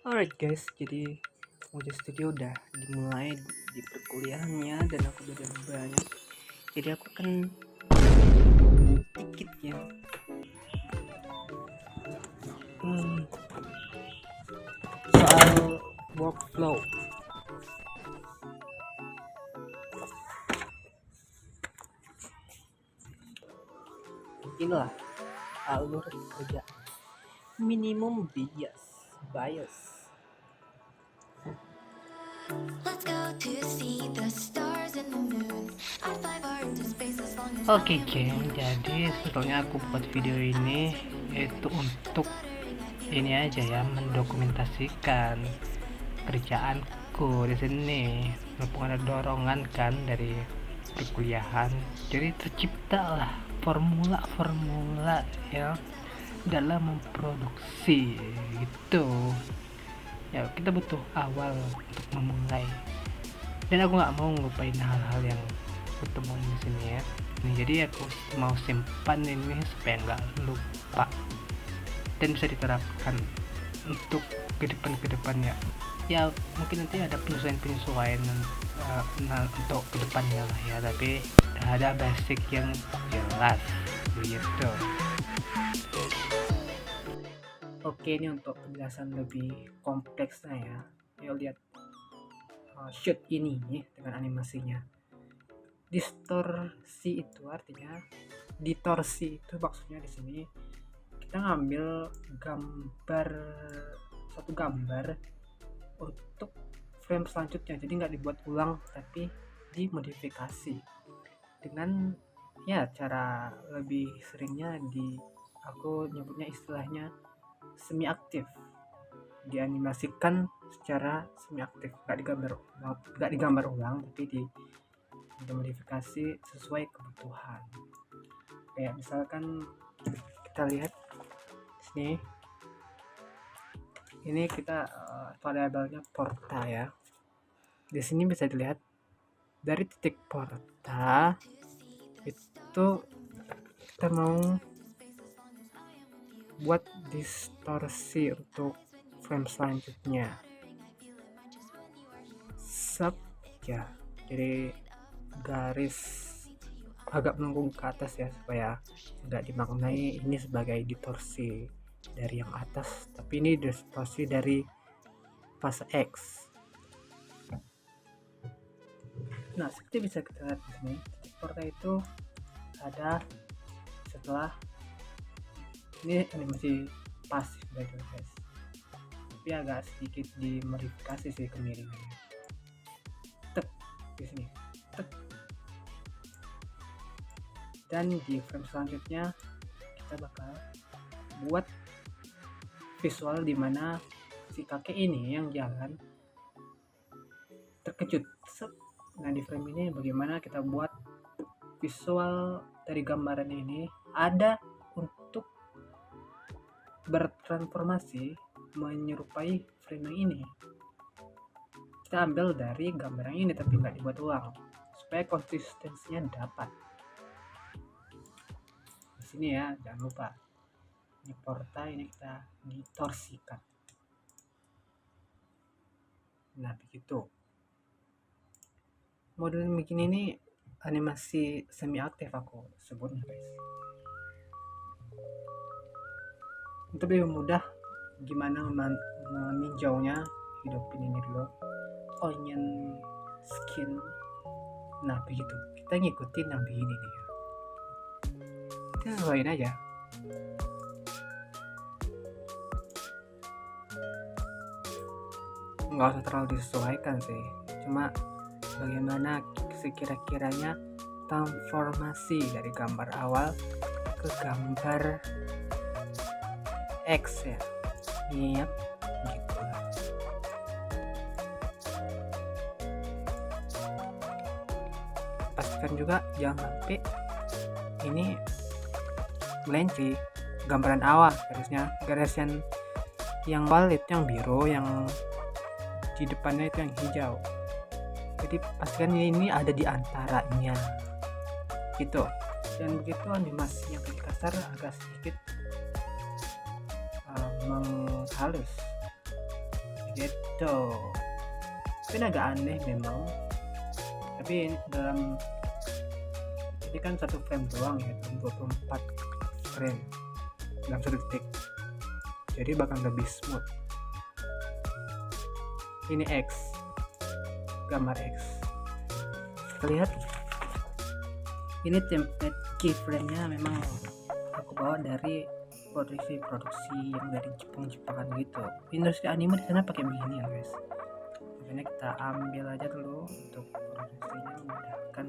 Alright guys, jadi Moja Studio udah dimulai di perkuliahannya dan aku udah banyak. Jadi aku akan sedikit ya soal workflow. Inilah alur kerja minimum bias. Oke geng, jadi sebetulnya aku buat video ini itu untuk ini aja ya, mendokumentasikan kerjaanku di sini. Mumpung ada dorongan kan dari perkuliahan, jadi terciptalah formula-formula ya dalam memproduksi gitu ya. Kita butuh awal untuk memulai, dan aku nggak mau ngelupain hal-hal yang ketemu di sini ya. Jadi aku mau simpan ini supaya nggak lupa dan bisa diterapkan untuk kedepannya ya. Mungkin nanti ada penyesuaian untuk kedepannya lah ya, tapi ada basic yang jelas gitu. Oke, ini untuk penjelasan lebih kompleksnya ya. Yuk lihat shoot ini dengan animasinya. Distorsi itu artinya, distorsi itu maksudnya di sini kita ngambil satu gambar untuk frame selanjutnya, jadi nggak dibuat ulang tapi dimodifikasi dengan ya cara lebih seringnya aku nyebutnya istilahnya semi aktif, dianimasikan secara semi aktif, nggak digambar ulang tapi dimodifikasi sesuai kebutuhan. Kayak misalkan kita lihat sini, ini kita variabelnya porta ya. Di sini bisa dilihat dari titik porta itu kita mau buat distorsi untuk frame selanjutnya. Ya, jadi garis agak melengkung ke atas ya, supaya nggak dimaknai ini sebagai distorsi dari yang atas, tapi ini distorsi dari fase X. Nah, seperti bisa kita lihat di sini, titik porta itu ada setelah ini animasi pasif guys, tapi agak sedikit dimodifikasi sih kemiringannya. Di sini dan di frame selanjutnya kita bakal buat visual dimana si kakek ini yang jalan terkejut. Nah, di frame ini bagaimana kita buat visual dari gambaran ini ada untuk bertransformasi menyerupai frame yang ini. Kita ambil dari gambar yang ini tapi nggak dibuat ulang supaya konsistensinya dapat. Di sini ya, jangan lupa ini porta, ini kita distorsikan. Nah, begitu. Model begini ini animasi semi aktif aku sebutnya guys. Untuk lebih mudah gimana meninjaunya, hidupin ini dulu onion skin. Nah, begitu kita ngikutin yang begini nih, kita sesuaiin aja. Nggak usah terlalu disesuaikan sih, cuma bagaimana sekira-kiranya transformasi dari gambar awal ke gambar X ya. Yep, gitu. Pastikan juga jangan sampai ini melenci gambaran awal. Harusnya garis yang awal itu yang biru, yang di depannya itu yang hijau. Jadi pastikan ini ada di antaranya gitu. Dan begitu animasinya yang kasar agak sedikit menghalus gitu. Ini agak aneh memang, tapi dalam ini kan satu frame doang ya, 24 frame dalam satu detik, jadi bakal lebih smooth. Ini X, gambar X, kita lihat ini template keyframe-nya memang aku bawa dari produksi yang dari Jepang-Jepangan gitu. Industri anime di sana pakai begini ya guys. Makanya kita ambil aja dulu untuk produksinya, memudahkan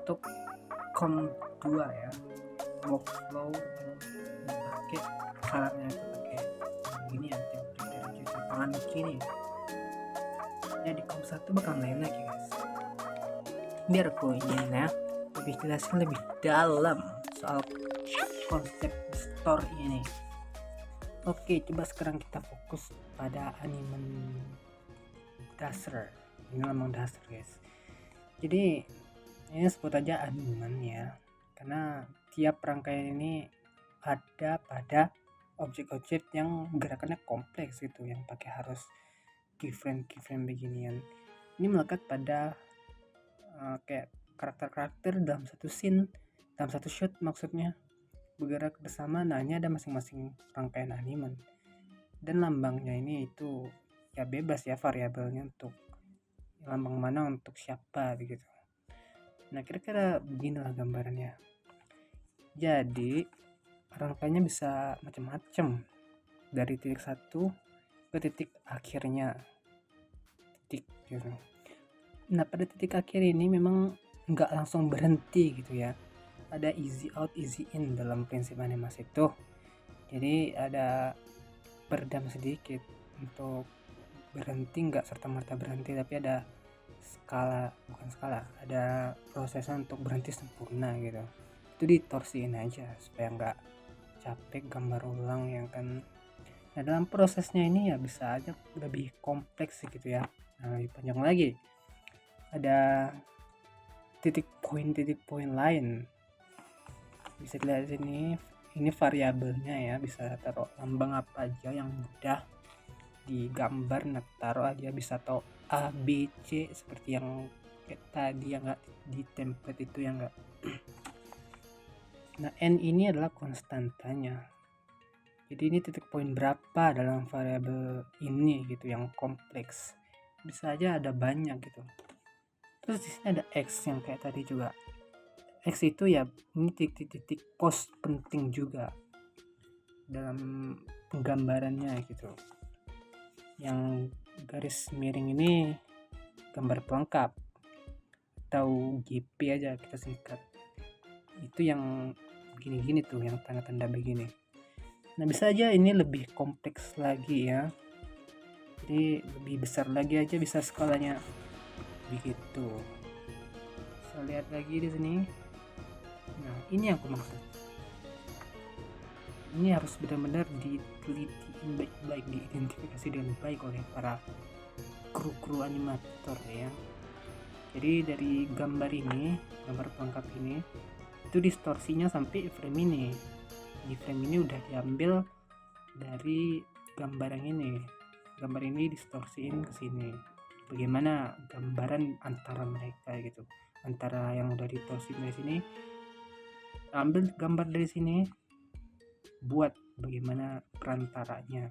untuk Com2 ya, workflow yang dipakai caranya itu pakai begini ya, template dari Jepangan begini. Ya di Com1 bakal lain lagi guys. Biar aku ingin ya lebih jelasin lebih dalam soal konsep story ini. Oke, coba sekarang kita fokus pada anime dasar. Ini memang dasar guys. Jadi ini sebut aja anime ya, karena tiap rangkaian ini ada pada objek-objek yang gerakannya kompleks gitu, yang pakai harus keyframe beginian. Ini melekat pada kayak karakter-karakter dalam satu scene, dalam satu shot maksudnya, bergerak bersama. Nah ini ada masing-masing rangkaian anime, dan lambangnya ini itu ya bebas ya variabelnya, untuk lambang mana untuk siapa begitu. Nah kira-kira beginilah gambarannya. Jadi rangkaiannya bisa macam-macam, dari titik satu ke titik akhirnya, titik gitu. Nah pada titik akhir ini memang nggak langsung berhenti gitu ya, ada easy out easy in dalam prinsip animasi itu. Jadi ada peredam sedikit untuk berhenti, nggak serta merta berhenti, tapi ada ada prosesnya untuk berhenti sempurna gitu. Itu ditorsiin aja supaya nggak capek gambar ulang yang kan. Nah dalam prosesnya ini ya bisa aja lebih kompleks gitu ya. Nah lebih panjang lagi, ada titik poin lain, bisa dilihat sini. Ini variabelnya ya, bisa taruh lambang apa aja yang mudah digambar. Nah taruh aja, bisa taruh A, B, C seperti yang kayak tadi yang enggak di template itu yang enggak. Nah N ini adalah konstantanya, jadi ini titik poin berapa dalam variabel ini gitu yang kompleks. Bisa aja ada banyak gitu. Terus di sini ada X yang kayak tadi juga. X itu ya ini titik-titik pos penting juga dalam penggambarannya gitu. Yang garis miring ini gambar pelengkap atau GP aja kita singkat. Itu yang begini-gini tuh, yang tanda-tanda begini. Nah bisa aja ini lebih kompleks lagi ya, jadi lebih besar lagi aja bisa skalanya begitu. Saya lihat lagi di sini. Nah ini yang aku maksud, ini harus benar-benar diteliti baik-baik, diidentifikasi dengan baik oleh para kru animator ya. Jadi dari gambar ini, gambar pelengkap ini, itu distorsinya sampai frame ini. Di frame ini udah diambil dari gambar yang ini. Gambar ini distorsiin ke sini. Bagaimana gambaran antara mereka gitu, antara yang udah ditorsi dari sini, ambil gambar dari sini, buat bagaimana perantaranya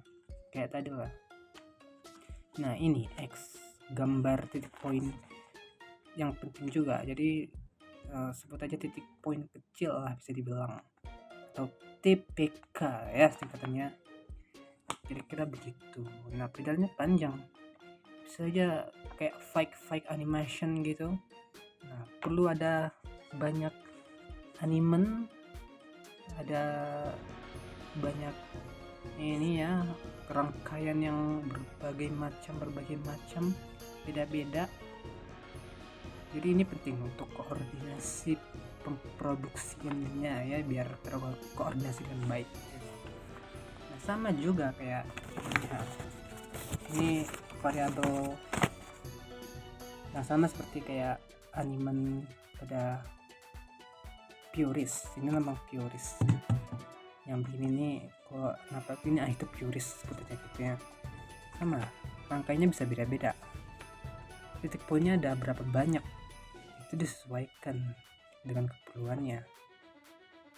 kayak tadi lah. Nah ini X, gambar titik poin yang penting juga. Jadi sebut aja titik poin kecil lah bisa dibilang, atau TPK ya singkatannya, kira-kira begitu. Nah pedalnya panjang, bisa aja kayak fake animation gitu. Nah perlu ada banyak animen, ada banyak ini ya, rangkaian yang berbagai macam beda-beda. Jadi ini penting untuk koordinasi pemproduksiannya ya, biar terkoordinasi dengan baik. Nah, sama juga kayak ya, ini variabel. Nah sama seperti kayak animen pada Puris. Ini memang Puris. Yang begini nih kok kenapa ini itu Puris sebut aja gitu ya. sama, rangkainya bisa beda-beda. Titik poinnya ada berapa banyak, itu disesuaikan dengan keperluannya.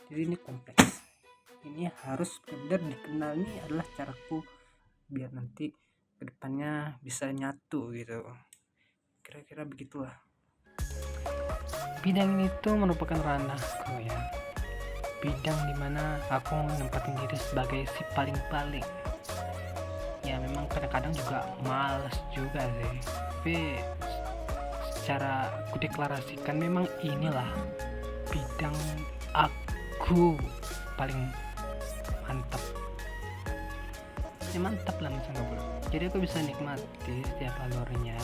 Jadi ini kompleks. Ini harus benar dikenal, ini adalah caraku biar nanti kedepannya bisa nyatu gitu. Kira-kira begitulah. Bidang itu merupakan ranahku ya, bidang dimana aku menempatin diri sebagai si paling-paling. Ya memang kadang-kadang juga males juga sih, tapi secara aku deklarasikan memang inilah bidang aku paling mantap. Ya mantap lah misalnya bro. Jadi aku bisa nikmati setiap alurnya,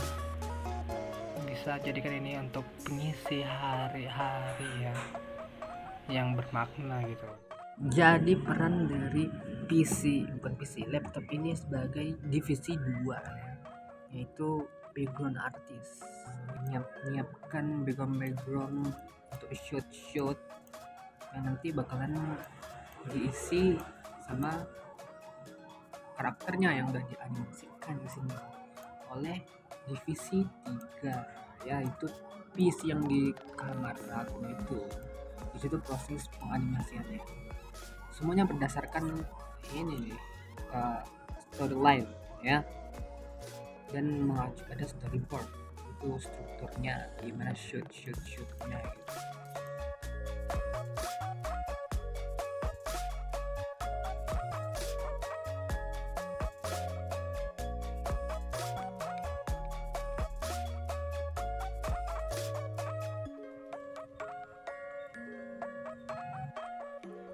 bisa jadikan ini untuk pengisi hari-hari ya yang bermakna gitu. Jadi peran dari laptop ini sebagai divisi 2 ya, yaitu background artist, menyiapkan background untuk shoot yang nanti bakalan diisi sama karakternya yang udah dianimasikan di sini oleh divisi 3, yaitu PC yang di kamar aku itu. Di situ proses penganimasiannya semuanya berdasarkan ini nih, storyline ya, dan mengacu pada storyboard itu strukturnya gimana shootnya gitu.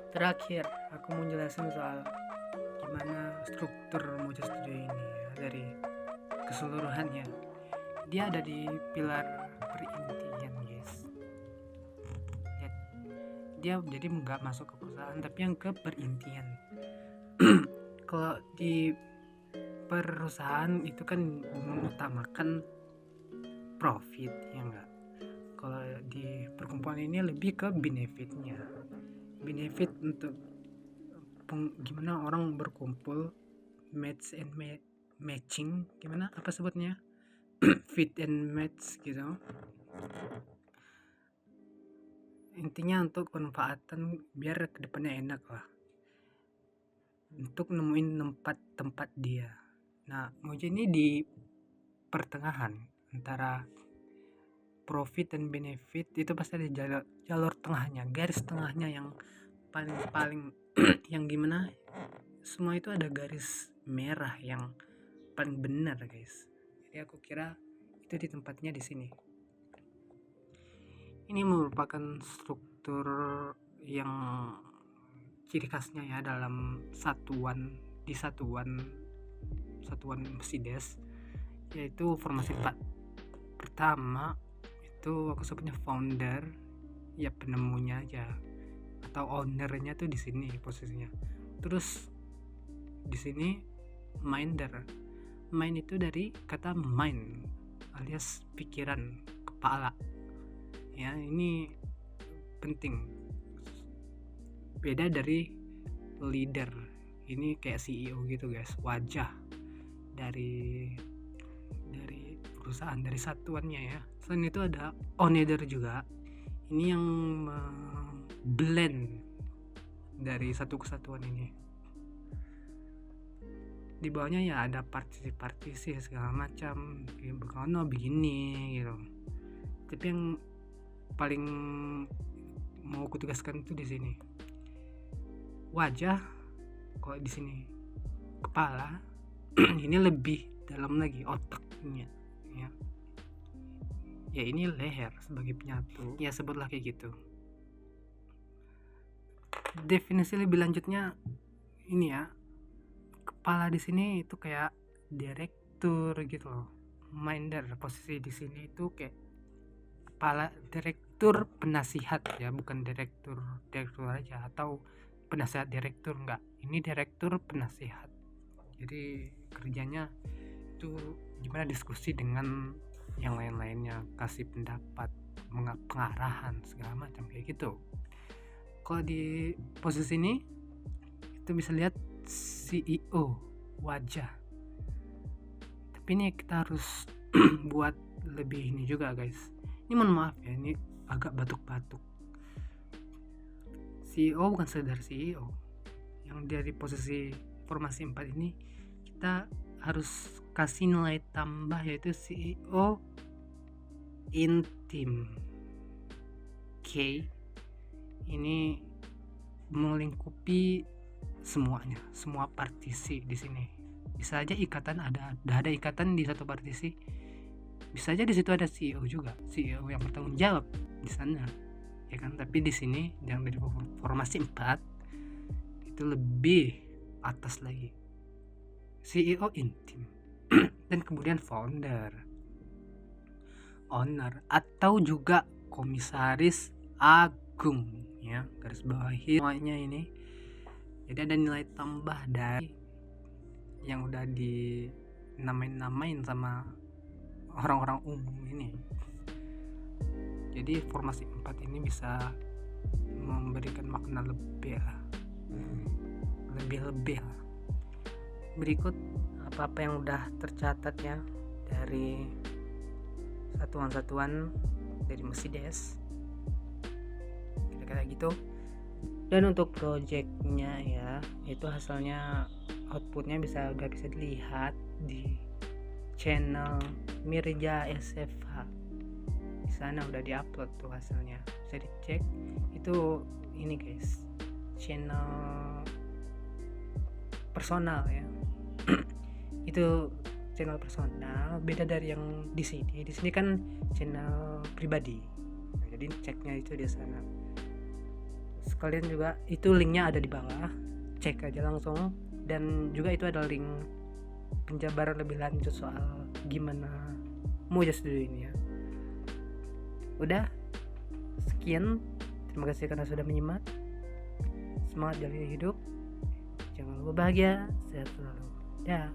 Terakhir aku mau jelasin soal gimana struktur Mojo Studio ini ya, dari keseluruhannya. Dia ada di pilar perintian guys. Lihat, dia jadi nggak masuk ke perusahaan tapi yang ke perintian. Kalau di perusahaan itu kan mengutamakan profit ya enggak. Kalau di perkumpulan ini lebih ke benefit untuk gimana orang berkumpul, matching, gimana apa sebutnya, fit and match gitu. Intinya untuk pemanfaatan biar kedepannya enak lah, untuk nemuin tempat dia. Nah Mojo ini di pertengahan antara profit dan benefit, itu pasti ada jalur tengahnya, garis tengahnya yang paling yang gimana, semua itu ada garis merah yang paling benar guys. Jadi aku kira itu di tempatnya di sini. Ini merupakan struktur yang ciri khasnya ya dalam satuan Mercedes, yaitu formasi 4. Pertama itu aku sebutnya founder, ya penemunya aja atau ownernya tuh di sini posisinya. Terus di sini minder. Mind itu dari kata mind alias pikiran, kepala. Ya, ini penting. Beda dari leader. Ini kayak CEO gitu, guys. Wajah dari perusahaan, dari satuannya ya. Selain itu ada owner juga. Ini yang blend dari satu kesatuan ini. Di bawahnya ya ada partisi segala macam, begini gitu. Tapi yang paling mau kutugaskan itu di sini wajah. Kalau di sini kepala, ini lebih dalam lagi otaknya ya. Ya ini leher sebagai penyatu, ya sebutlah kayak gitu. Definisi lebih lanjutnya ini ya, kepala di sini itu kayak direktur gitu loh. Minder posisi di sini itu kayak kepala, direktur penasihat ya, bukan direktur aja atau penasihat direktur, enggak. Ini direktur penasihat. Jadi kerjanya itu gimana diskusi dengan yang lain-lainnya, kasih pendapat, pengarahan segala macam kayak gitu. Kalau di posisi ini itu bisa lihat CEO, wajah. Tapi ini kita harus buat lebih ini juga guys. Ini mohon maaf ya, ini agak batuk-batuk. CEO bukan sekedar CEO. Yang dari posisi formasi 4 ini kita harus kasih nilai tambah, yaitu CEO in team. K ini melingkupi semuanya, semua partisi di sini. Bisa aja ikatan ada ikatan di satu partisi. Bisa aja di situ ada CEO juga, CEO yang bertanggung jawab di sana, ya kan? Tapi di sini yang dari formasi 4 itu lebih atas lagi, CEO in team. Dan kemudian founder, owner, atau juga komisaris agung, ya, garis bawahi semuanya ini. Jadi ada nilai tambah dari yang udah dinamain sama orang-orang umum ini. Jadi formasi 4 ini bisa memberikan makna lebih lah. Berikut apa-apa yang udah tercatat ya dari satuan-satuan dari Mercedes, kira-kira gitu. Dan untuk projectnya ya, itu hasilnya, outputnya udah bisa dilihat di channel Mirja SFH. Di sana udah diupload tuh hasilnya, bisa dicek. Itu ini guys, channel personal ya. Itu channel personal, beda dari yang di sini. Di sini kan channel pribadi. Jadi ceknya itu di sana. Sekalian juga itu linknya ada di bawah, cek aja langsung. Dan juga itu ada link penjabaran lebih lanjut soal gimana Moja Studio ini ya. Udah, sekian. Terima kasih karena sudah menyimak. Semangat jalani hidup, jangan lupa bahagia, sehat selalu. Dah.